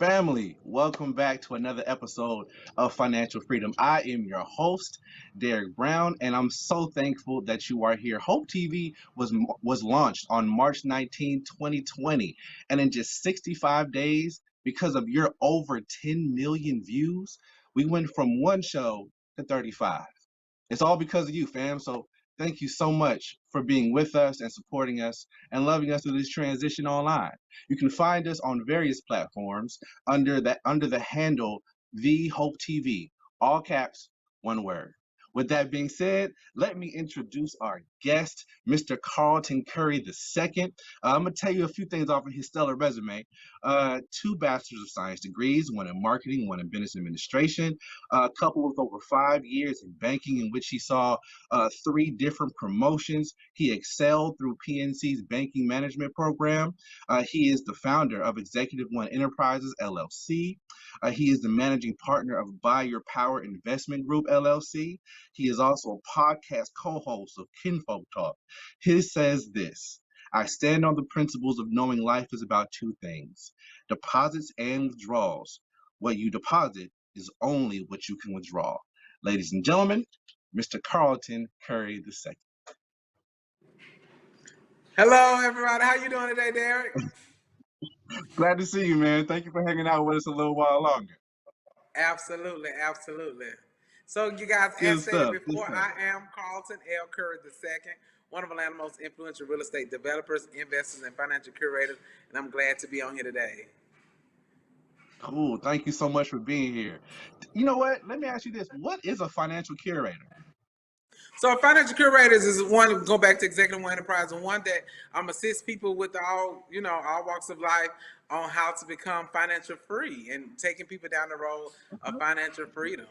Family, welcome back to another episode of Financial Freedom. I am your host, Derek Brown, and I'm so thankful that you are here. Hope TV was launched on March 19, 2020, and in just 65 days, because of your over 10 million views, we went from one show to 35. It's all because of you, fam. So thank you so much for being with us and supporting us and loving us through this transition online. You can find us on various platforms under the handle The Hope TV, all caps, one word. With that being said, let me introduce our guest, Mr. Carlton Curry II. I'm going to tell you a few things off of his stellar resume. Two Bachelor's of Science degrees, one in marketing, one in business administration, a couple with over 5 years in banking, in which he saw three different promotions. He excelled through PNC's banking management program. He is the founder of Executive One Enterprises, LLC. He is the managing partner of Buy Your Power Investment Group, LLC. He is also a podcast co-host of Kinfolk Talk. His says this: I stand on the principles of knowing life is about two things: deposits and withdrawals. What you deposit is only what you can withdraw. Ladies and gentlemen, Mr. Carlton Curry II. Hello, everybody. How you doing today, Derek? Glad to see you, man. Thank you for hanging out with us a little while longer. Absolutely, absolutely. So, you guys, Good as stated stuff. Good before, stuff. I am Carlton L. Curry II, one of Atlanta's most influential real estate developers, investors, and financial curators, and I'm glad to be on here today. Cool. Thank you so much for being here. You know what? Let me ask you this. What is a financial curator? So, financial curators is one, go back to Executive One Enterprise, and one that assist people with all walks of life on how to become financial free and taking people down the road of financial freedom.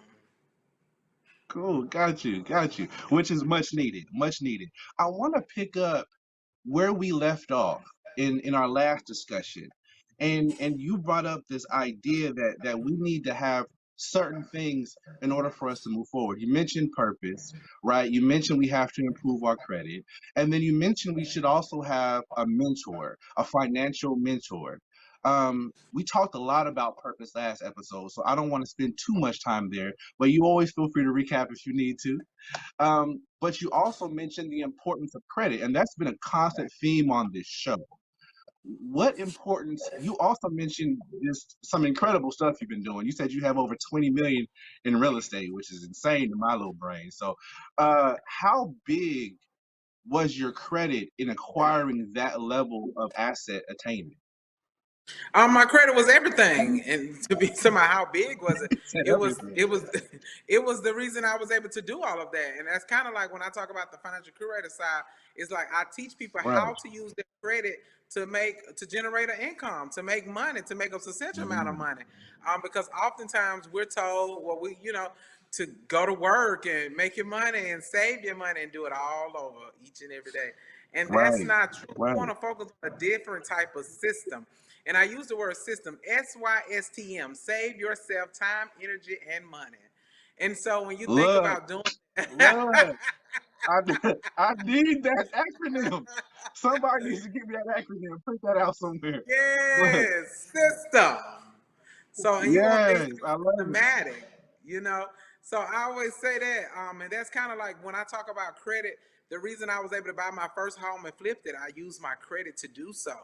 Cool. Got you. Got you. Which is much needed. Much needed. I want to pick up where we left off in our last discussion. And you brought up this idea that we need to have certain things in order for us to move forward. You mentioned purpose, right? You mentioned we have to improve our credit. And then you mentioned we should also have a mentor, a financial mentor. We talked a lot about purpose last episode, so I don't want to spend too much time there, but you always feel free to recap if you need to. But you also mentioned the importance of credit, and that's been a constant theme on this show. What importance? You also mentioned just some incredible stuff you've been doing. You said you have over 20 million in real estate, which is insane to my little brain. So, how big was your credit in acquiring that level of asset attainment? My credit was everything, and to be somehow how big was it? You said It was everything. it was it was the reason I was able to do all of that, and that's kind of like when I talk about the financial curator side. It's like I teach people Right. how to use their credit to generate an income, to make money, to make a substantial amount of Mm, money. Because oftentimes we're told, well, to go to work and make your money and save your money and do it all over each and every day. And that's right. not true. We Right. want to focus on a different type of system. And I use the word system, SYSTM, save yourself time, energy, and money. And so when you think Look, about doing look. I, I need that acronym. Somebody needs to give me that acronym. Put that out somewhere. Look, yes, system. So, and you want things yes, to be I love it. systematic, you know. So I always say that, and that's kind of like when I talk about credit. The reason I was able to buy my first home and flipped it, I used my credit to do so.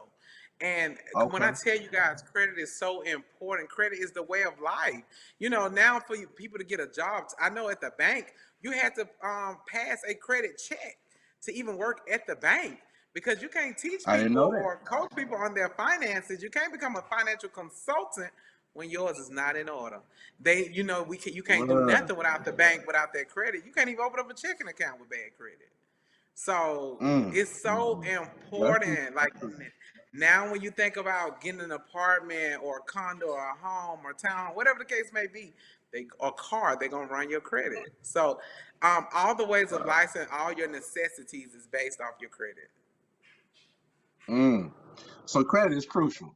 And when I Okay. tell you guys, credit is so important. Credit is the way of life. Now for you people to get a job, I know at the bank you had to pass a credit check to even work at the bank because you can't teach I didn't people know that. or coach people on their finances. You can't become a financial consultant when yours is not in order. You can't do Look. nothing without the bank, without their credit. You can't even open up a checking account with bad credit. So Mm, it's so definitely. important. Like now, when you think about getting an apartment or a condo or a home or town, whatever the case may be, or car, they're gonna run your credit. So all the ways of life and all your necessities is based off your credit. Mm. So credit is crucial.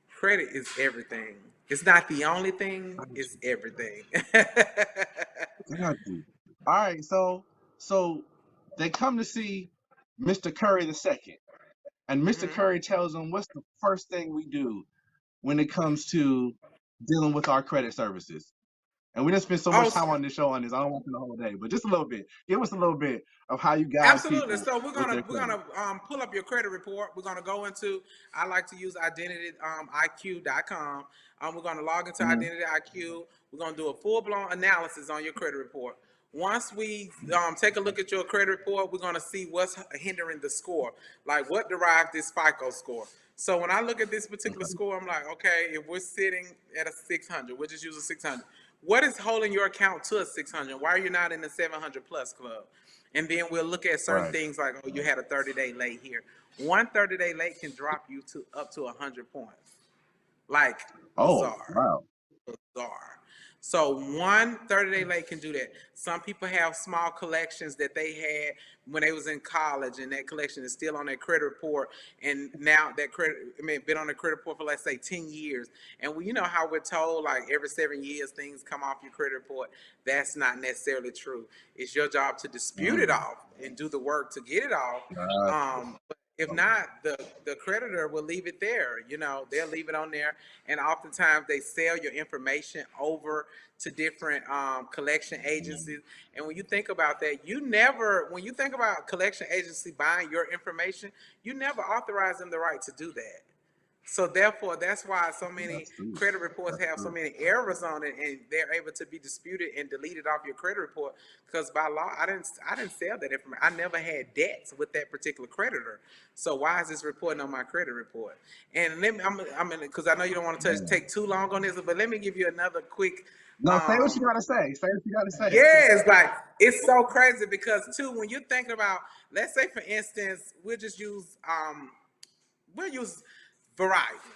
Credit is everything. It's not the only thing, Got it's you. everything. Got you. All right. So they come to see Mr. Curry II, and Mr. Mhm. Curry tells them, "What's the first thing we do? when it comes to dealing with our credit services? And we didn't spend so much Oh, time on this show on this. I don't want to the whole day, but just a little bit. Give us a little bit of how you guide absolutely. people So we're with gonna their we're credit. gonna pull up your credit report. We're gonna go into. I like to use identityiq.com. We're gonna log into Mm-hmm. Identity IQ. We're gonna do a full blown analysis on your credit report. Once we take a look at your credit report, we're gonna see what's hindering the score. Like what derived this FICO score. So when I look at this particular Okay. score, I'm like, okay, if we're sitting at a 600, we'll just use a 600. What is holding your account to a 600? Why are you not in the 700 plus club? And then we'll look at certain Right. things like, oh, you had a 30-day late here. One 30-day late can drop you to up to 100 points. Like, Oh, bizarre. wow. Bizarre. So one 30-day late can do that. Some people have small collections that they had when they was in college, and that collection is still on their credit report. And now that credit, been on the credit report for, let's say, 10 years. And you know how we're told, like, every 7 years things come off your credit report. That's not necessarily true. It's your job to dispute it Mm. off and do the work to get it off. Gotcha. But if not, the creditor will leave it there. You know, they'll leave it on there, and oftentimes they sell your information over to different collection agencies. And when you think about that, when you think about collection agency buying your information, you never authorize them the right to do that. So therefore, that's why so many That's true. credit reports That's have so true. many errors on it, and they're able to be disputed and deleted off your credit report. Because by law, I didn't sell that information. I never had debts with that particular creditor. So why is this reporting on my credit report? And let me, because I know you don't want to Man. take too long on this, but let me give you another quick. No, say what you Um, gotta say. Say what you gotta say. yes, like it's so crazy because too, when you're thinking about, let's say for instance, we'll use Verizon.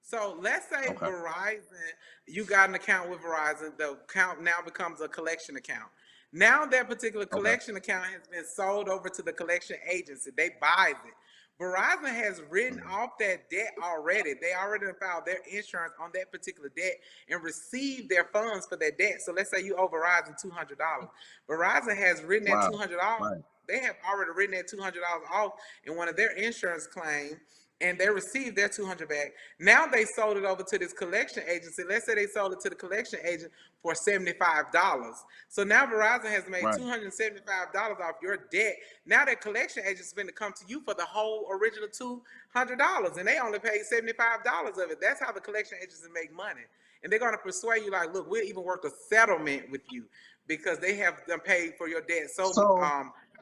So let's say Okay. Verizon, you got an account with Verizon, the account now becomes a collection account. Now that particular Okay. collection account has been sold over to the collection agency. They buys it. Verizon has written Mhm. off that debt already. They already filed their insurance on that particular debt and received their funds for that debt. So let's say you owe Verizon $200. Verizon has written that Wow. $200. Right. They have already written that $200 off in one of their insurance claims, and they received their 200 back. Now they sold it over to this collection agency. Let's say they sold it to the collection agent for $75. So now Verizon has made Right. $275 off your debt. Now that collection agent's going to come to you for the whole original $200, and they only paid $75 of it. That's how the collection agencies make money. And they're going to persuade you, like, look, we'll even work a settlement with you because they have them paid for your debt so So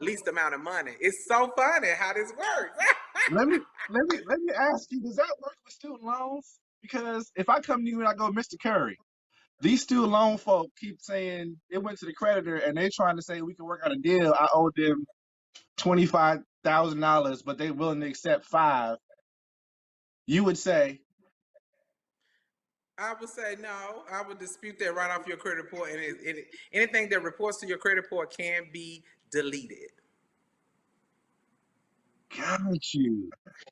least amount of money. It's so funny how this works. let me ask you, does that work with student loans? Because if I come to you and I go, Mr. Curry, these student loan folk keep saying it went to the creditor and they trying to say we can work out a deal. I owe them $25,000, but they willing to accept five. You would say, I would say no. I would dispute that right off your credit report, and anything that reports to your credit report can be deleted. got you,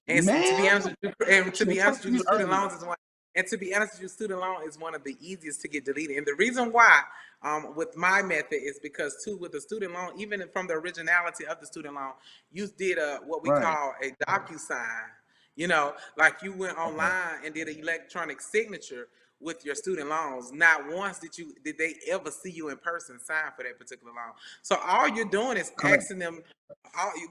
And to be man. honest with you, and to Should have be honest talked to with you, you the student earlier. loans is one. And to be honest with you, student loan is one of the easiest to get deleted. And the reason why, with my method, is because too, with the student loan, even from the originality of the student loan, you did what we Right. call a DocuSign. You know, like you went Okay. online and did an electronic signature with your student loans. Not once did they ever see you in person sign for that particular loan. So all you're doing is Correct. asking them,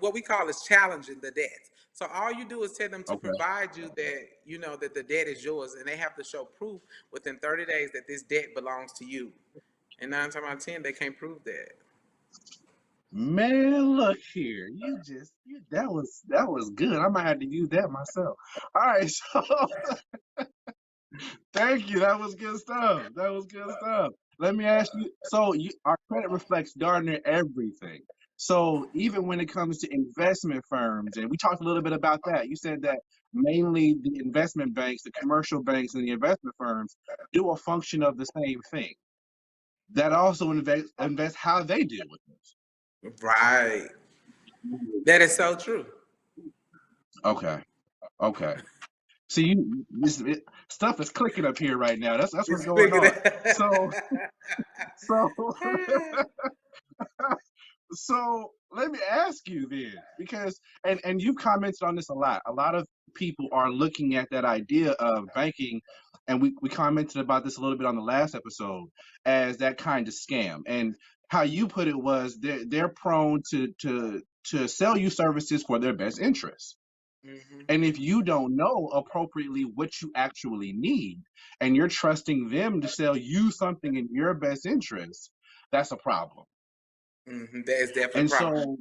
what we call is challenging the debt. So all you do is tell them to Okay. provide you that, you know, that the debt is yours, and they have to show proof within 30 days that this debt belongs to you. And 9 times out of 10, they can't prove that. Man, look here. That was good. I might have to use that myself. All right, so thank you. That was good stuff. That was good stuff. Let me ask you. So our credit reflects darn near everything. So even when it comes to investment firms, and we talked a little bit about that, you said that mainly the investment banks, the commercial banks, and the investment firms do a function of the same thing. That also invest how they deal with this. Right. That is so true. Okay. Okay. See, stuff is clicking up here right now. That's what's It's going bigger on. So than. so So let me ask you then, because and you've commented on this a lot. A lot of people are looking at that idea of banking, and we commented about this a little bit on the last episode as that kind of scam. And how you put it was they're prone to sell you services for their best interest. Mm-hmm. And if you don't know appropriately what you actually need, and you're trusting them to sell you something in your best interest, that's a problem. Mm-hmm. That is definitely a And problem. so,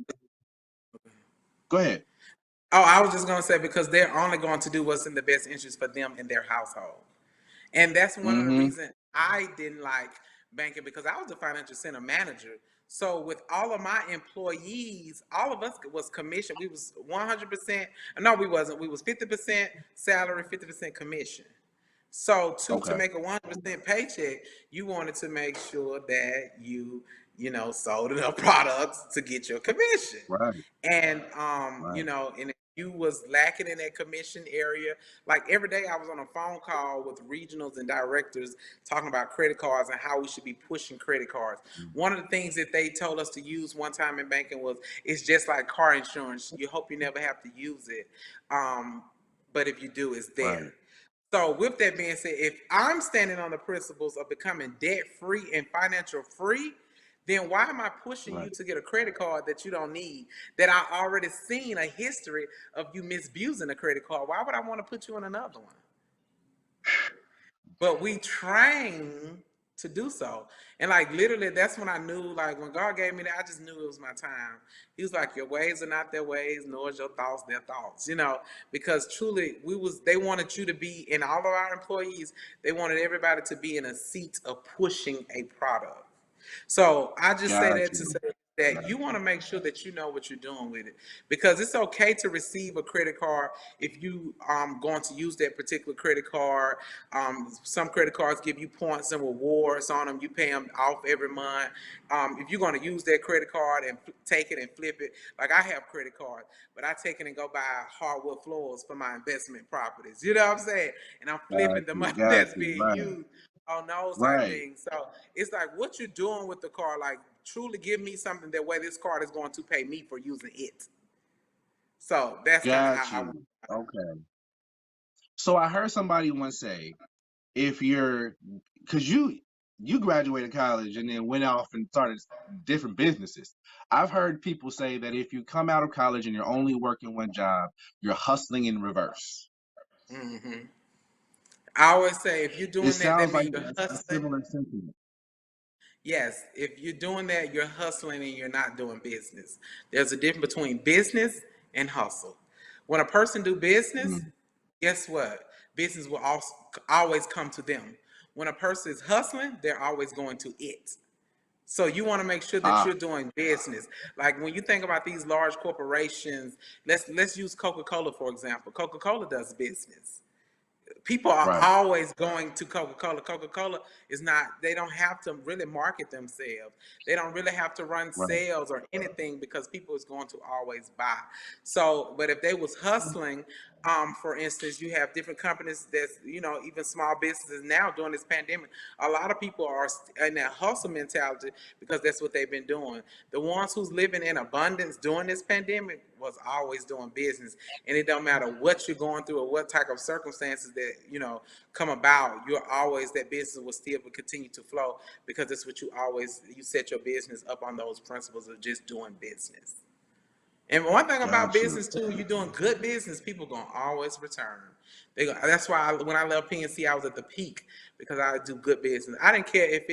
go ahead. Oh, I was just gonna say because they're only going to do what's in the best interest for them and their household. And that's one of the Mm-hmm. reasons I didn't like banking because I was the financial center manager. So with all of my employees, all of us was commission. We was 100%. No, we wasn't. We was 50% salary, 50% commission. So to Okay. make a 100% paycheck, you wanted to make sure that sold enough products to get your commission. Right. And Right. and if you was lacking in that commission area, like every day I was on a phone call with regionals and directors talking about credit cards and how we should be pushing credit cards. One of the things that they told us to use one time in banking was it's just like car insurance. You hope you never have to use it. But if you do, it's Right. there. So, with that being said, if I'm standing on the principles of becoming debt free and financial free, then why am I pushing Right. you to get a credit card that you don't need? That I already seen a history of you misusing a credit card. Why would I want to put you on another one? But we train to do so. And like literally, that's when I knew, like when God gave me that, I just knew it was my time. He was like, your ways are not their ways, nor is your thoughts their thoughts, because truly they wanted you to be in all of our employees, they wanted everybody to be in a seat of pushing a product. So I just say Got that to you. say that Got you want to make sure that you know what you're doing with it, because it's okay to receive a credit card if you going to use that particular credit card. Some credit cards give you points and rewards on them. You pay them off every month. If you're going to use that credit card and take it and flip it, like I have credit cards, but I take it and go buy hardwood floors for my investment properties. You know what I'm saying? And I'm flipping the money Got that's you. being Right. used on those type Right. things. So it's like what you're doing with the car, like truly give me something that way this card is going to pay me for using it. So that's kind of Got how I you. Okay. So I heard somebody once say, if you're, because you graduated college and then went off and started different businesses. I've heard people say that if you come out of college and you're only working one job, you're hustling in reverse. mm-hmm. I always say if you're It doing that, that sounds like means you're a hustling. similar sentiment. Yes, if you're doing that, you're hustling and you're not doing business. There's a difference between business and hustle. When a person do business, Mm. guess what? Business will also always come to them. When a person is hustling, they're always going to it. So you want to make sure that Ah, you're doing business. Like when you think about these large corporations, let's use Coca-Cola for example. Coca-Cola does business. People are right, always going to Coca-Cola. Coca-Cola is not, they don't have to really market themselves. They don't really have to run right, sales or anything because people is going to always buy. So, but if they was hustling, for instance, you have different companies that's, even small businesses now during this pandemic, a lot of people are in that hustle mentality because that's what they've been doing. The ones who's living in abundance during this pandemic was always doing business. And it don't matter what you're going through or what type of circumstances that, come about, you're always, that business will still continue to flow because that's what you set your business up on those principles of just doing business. And one thing about got you. business too, you're doing good business, people gonna always return. That's why when I left PNC, I was at the peak because I do good business. I didn't care if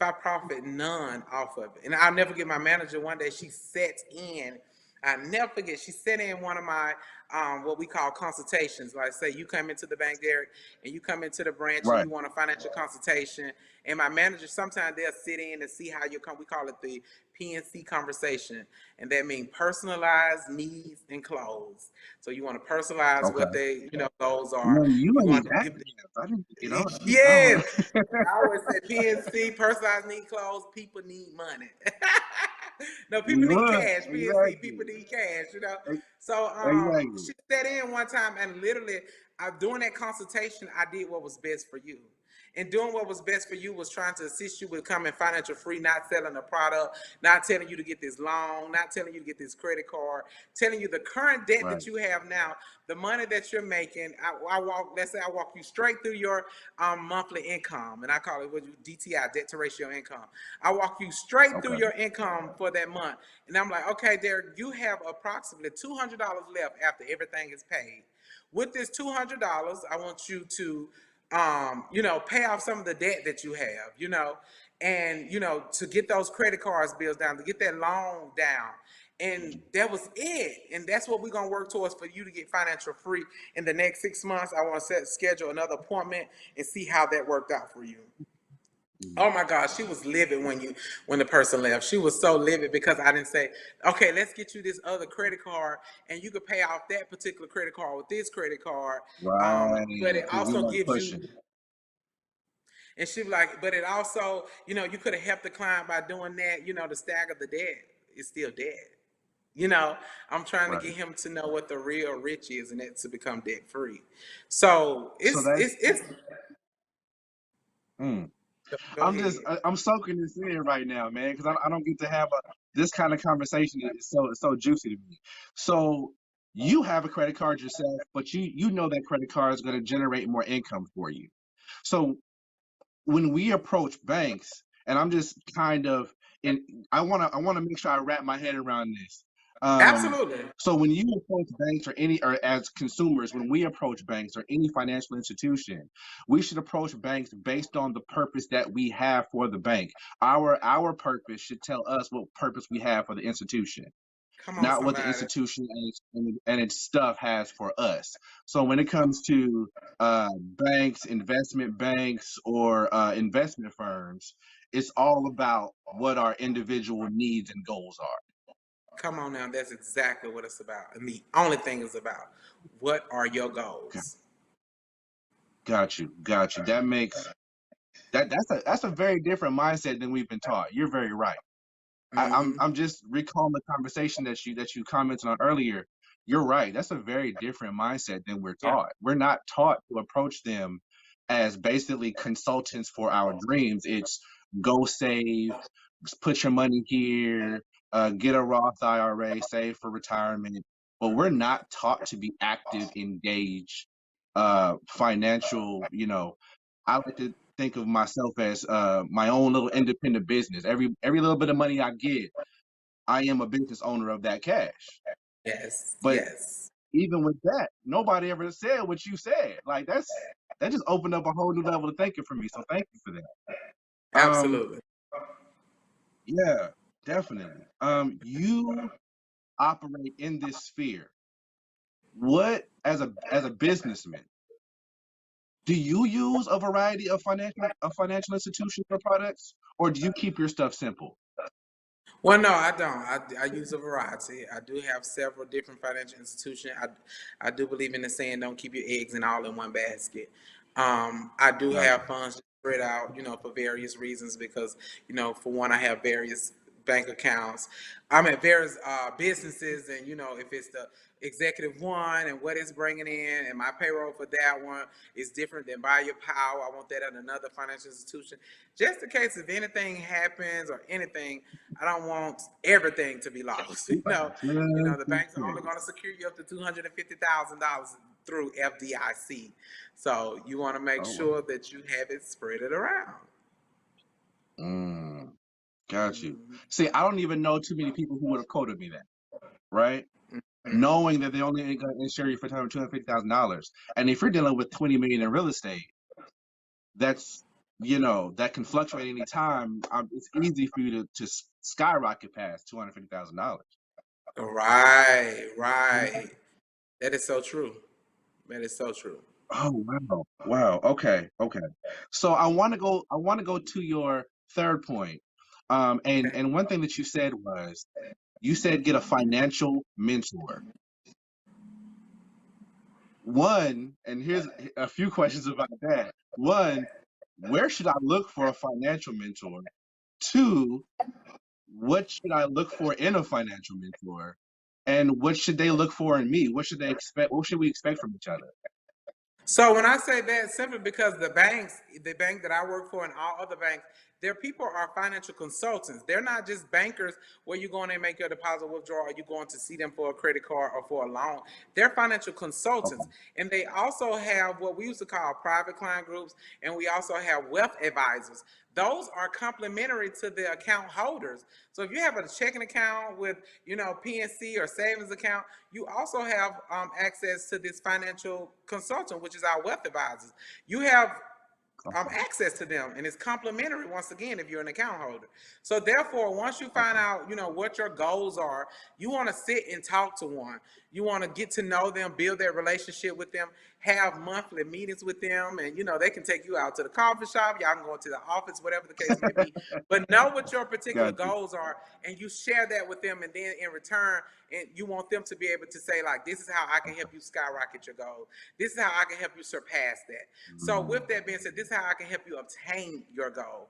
I profit none off of it. And I'll never forget my manager one day. She sat in. I never forget. She sat in one of my what we call consultations. Like say you come into the bank, Derek, and you come into the branch and Right. you want a financial consultation. And my manager sometimes they'll sit in and see how you come. We call it the PNC conversation, and that means personalized needs and clothes. So you want to personalize Okay. what they, goals are. Man, you You ain't want to that give. fast. I didn't get on. Yes, I always say PNC, personalized need clothes. People need money. No, people You need would. cash. PNC, Exactly. people need cash. Ex- So Exactly. she sat in one time and literally During that consultation, I did what was best for you. And doing what was best for you was trying to assist you with becoming financial free, not selling a product, not telling you to get this loan, not telling you to get this credit card, telling you the current debt Right. that you have now, the money that you're making. Let's say I walk you straight through your monthly income, and I call it what you DTI, debt to ratio income. I walk you straight through Okay. your income for that month, and I'm like, okay, Derek, you have approximately $200 left after everything is paid. With this $200, I want you to, pay off some of the debt that you have, and, to get those credit cards bills down, to get that loan down. And that was it. And that's what we're going to work towards for you to get financial free in the next 6 months. I want to schedule another appointment and see how that worked out for you. Oh my gosh, she was livid when the person left. She was so livid because I didn't say, okay, let's get you this other credit card and you could pay off that particular credit card with this credit card. Right. But it Because you also weren't gives you, pushing. and she was like, but it also, you could have helped the client by doing that, to stagger the debt. It's still debt. I'm trying to Right. get him to know what the real rich is and that to become debt free. So So it's mm. go ahead. I'm soaking this in right now, man, because I don't get to have this kind of conversation. It's so juicy to me. So you have a credit card yourself, but you know that credit card is going to generate more income for you. So when we approach banks, and I'm just kind of in, I wanna make sure I wrap my head around this. Um, Absolutely. so when you approach banks or as consumers, when we approach banks or any financial institution, we should approach banks based on the purpose that we have for the bank. Our purpose should tell us what purpose we have for the institution, Come on, not what the somebody. institution and its stuff has for us. So when it comes to banks, investment banks, or investment firms, it's all about what our individual needs and goals are. Come on now, that's exactly what it's about. And the only thing is about what are your goals? Got you. That makes that's a very different mindset than we've been taught. You're very right. I'm Hmm. just recalling the conversation that you commented on earlier. You're right. That's a very different mindset than we're Yeah. taught. We're not taught to approach them as basically consultants for our dreams. It's go save, put your money here, get a Roth IRA, save for retirement. But we're not taught to be active, engaged, financial. I like to think of myself as my own little independent business. Every little bit of money I get, I am a business owner of that cash. Yes. But Yes. even with that, nobody ever said what you said. Like that just opened up a whole new level of thinking for me. So thank you for that. Um, Absolutely. yeah, definitely. You operate in this sphere. What as a businessman, do you use a variety of financial institutions or products, or do you keep your stuff simple? Well, no, I don't. I use a variety. I do have several different financial institutions. I do believe in the saying, "Don't keep your eggs in all in one basket." I do Gotcha. have funds spread out, for various reasons because, for one, I have various bank accounts. I'm at various businesses, and if it's the executive one and what it's bringing in, and my payroll for that one is different than Buy Your Power. I want that at another financial institution, just in case if anything happens or anything. I don't want everything to be lost. The banks are only going to secure you up to $250,000 through FDIC. So you want to make Oh, wow. sure that you have it spread it around. Mm, got you. Mhm. See, I don't even know too many people who would have quoted me that, right? Mhm. Knowing that they only ain't gonna insure you for $250,000, and if you're dealing with 20 million in real estate, that's that can fluctuate any time. It's easy for you to skyrocket past $250,000. Right, right. That is so true. That is so true. Oh wow. Okay. So I want to go to your third point. Okay. And one thing that you said get a financial mentor. One, and here's a few questions about that. One, where should I look for a financial mentor? Two, what should I look for in a financial mentor? And what should they look for in me? What should they expect? What should we expect from each other? So when I say that, simply because the banks, the bank that I work for and all other banks, their people are financial consultants. They're not just bankers where you go in and make your deposit withdrawal or you going to see them for a credit card or for a loan. They're financial consultants. Okay. And they also have what we used to call private client groups, and we also have wealth advisors. Those are complementary to the account holders. So if you have a checking account with, PNC or savings account, you also have access to this financial consultant, which is our wealth advisors. You have Okay. access to them, and it's complimentary once again if you're an account holder. So therefore, once you find Okay. out what your goals are, you want to sit and talk to one. You want to get to know them, build that relationship with them, have monthly meetings with them, and they can take you out to the coffee shop, y'all can go to the office, whatever the case may be. But know what your particular Got you. goals are, and you share that with them, and then in return, and you want them to be able to say, like, this is how I can help you skyrocket your goals. This is how I can help you surpass that. So with that being said, this is how I can help you obtain your goal.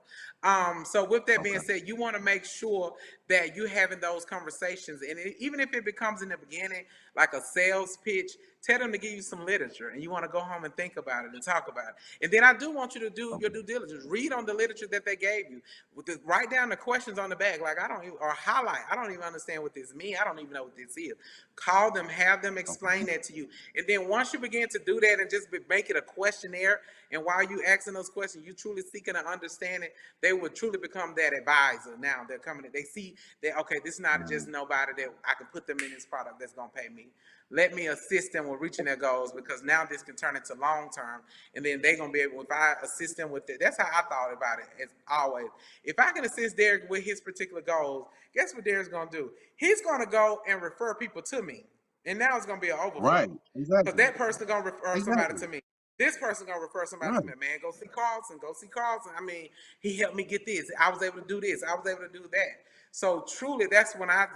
So with that being Okay. said, you want to make sure that you're having those conversations, and even if it becomes in the beginning like a sales pitch, tell them to give you some literature, and you want to go home and think about it and talk about it. And then I do want you to do your Okay. due diligence. Read on the literature that they gave you. Write down the questions on the back, like I don't even, or highlight. I don't even understand what this means. I don't even know what this is. Call them, have them explain that to you, and then once you begin to do that and just make it a questionnaire, and while you asking those questions, you truly seeking to understand it, they will truly become that advisor. Now they're coming. They see that, okay, this is not just nobody that I can put them in this product that's gonna pay me. Let me assist them with reaching their goals, because now this can turn into long term, and then they're gonna be able, if I assist them with it. That's how I thought about it as always. If I can assist Derek with his particular goals, guess what Derek's gonna do? He's gonna go and refer people to me, and now it's gonna be an Right. overflow, because Exactly. that person gonna refer somebody Exactly. to me. This person gonna refer somebody to Right. me. Man, go see Carlson. Go see Carlson. I mean, he helped me get this. I was able to do this. I was able to do that. So truly, that's when I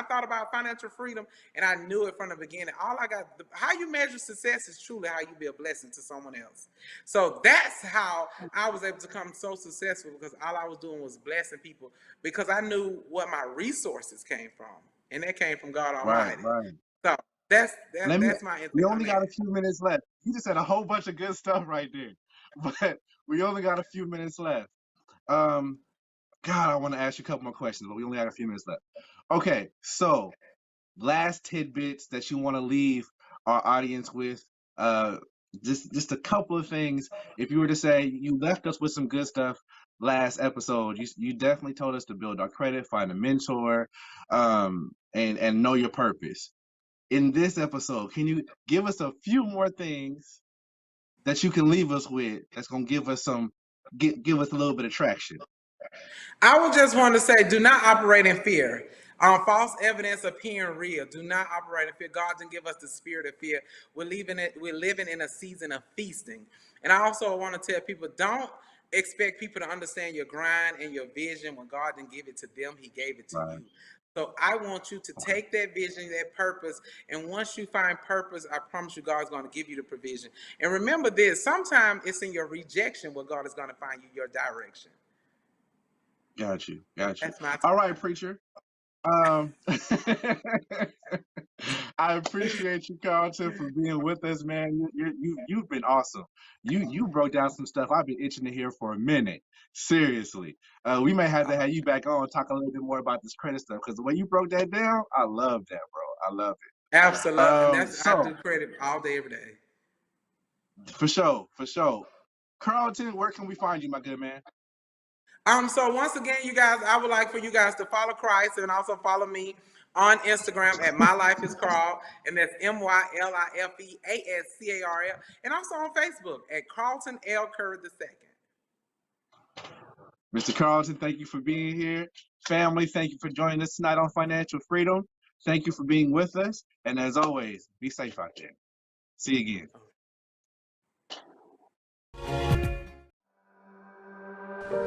thought about financial freedom, and I knew it from the beginning. All I got, how you measure success is truly how you be a blessing to someone else. So that's how I was able to become so successful, because all I was doing was blessing people, because I knew what my resources came from, and that came from God Right. Almighty. Right. So that's Let me. that's my We intake on only got that. a few minutes left. You just said a whole bunch of good stuff right there, but we only got a few minutes left. Um, God, I want to ask you a couple more questions, but we only got a few minutes left. Okay, so last tidbits that you want to leave our audience with. Uh, just a couple of things. If you were to say you left us with some good stuff last episode, you definitely told us to build our credit, find a mentor, and know your purpose. In this episode, can you give us a few more things that you can leave us with that's gonna give us give us a little bit of traction? I would just want to say, do not operate in fear. False evidence appearing real. Do not operate in fear. God didn't give us the spirit of fear. We're living in a season of feasting. And I also want to tell people, don't expect people to understand your grind and your vision when God didn't give it to them. He gave it to Right. you. So I want you to Okay. take that vision, that purpose, and once you find purpose, I promise you God's going to give you the provision. And remember this, sometimes it's in your rejection where God is going to find you your direction. Got you. Got you. That's my All right, preacher. Um, I appreciate you, Carlton, for being with us, man. You've been awesome. You broke down some stuff I've been itching to hear for a minute. Seriously, we may have to have you back on talk a little bit more about this credit stuff, because the way you broke that down, I love that, bro. I love it. Absolutely. And that's I So do credit all day, every day. for sure, for sure. Carlton, where can we find you, my good man? So once again, you guys, I would like for you guys to follow Christ and also follow me on Instagram at My Life is Carl, and that's MYLIFEASCARL, and also on Facebook at Carlton L. Curry II. Mr. Carlton, thank you for being here. Family, thank you for joining us tonight on Financial Freedom. Thank you for being with us. And as always, be safe out there. See you again.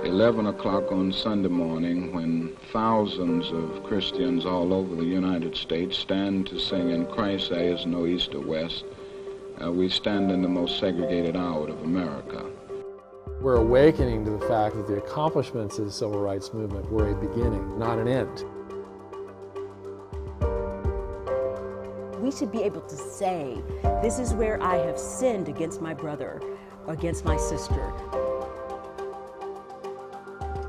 11 o'clock on Sunday morning, when thousands of Christians all over the United States stand to sing "In Christ There Is No East or West," we stand in the most segregated hour of America. We're awakening to the fact that the accomplishments of the civil rights movement were a beginning, not an end. We we should be able to say, this is where I have sinned against my brother or against my sister.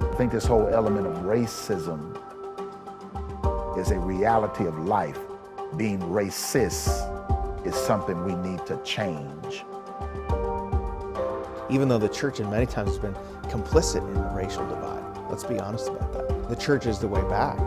I think this whole element of racism is a reality of life. Being racist is something we need to change. Even though the church in many times has been complicit in the racial divide, let's be honest about that. The church is the way back.